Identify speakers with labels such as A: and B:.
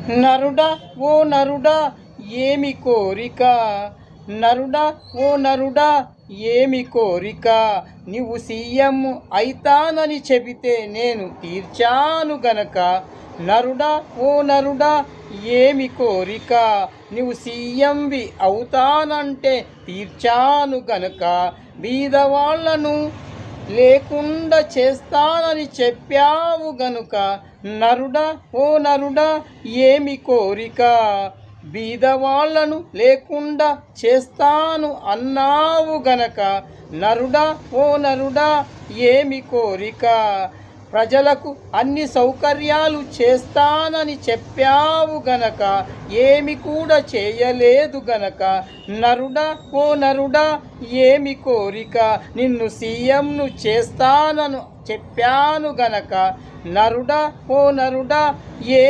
A: నరుడా ఓ నరుడా ఏమి కోరిక, నరుడా ఓ నరుడా ఏమి కోరిక, నీవు సీఎం అయితానని చెబితే నేను తీర్చాను గనక. నరుడా ఓ నరుడా ఏమి కోరిక, నీవు సీఎంవి అవుతానంటే తీర్చాను గనక. బీదవాళ్లను లేకుండా చేస్తానని చెప్పావు గనుక. నరుడా ఓ నరుడా ఏమి కోరిక, బీదవాళ్లను లేకుండా చేస్తాను అన్నావు గనక. నరుడా ఓ నరుడా ఏమి కోరిక, ప్రజలకు అన్ని సౌకర్యాలు చేస్తానని చెప్పావు గనక ఏమి కూడా చేయలేదు గనక. నరుడా ఓ నరుడా ఏమి కోరిక, నిన్ను సీఎంను చేస్తానను చెప్పాను గనక. నరుడా ఓ నరుడా ఏ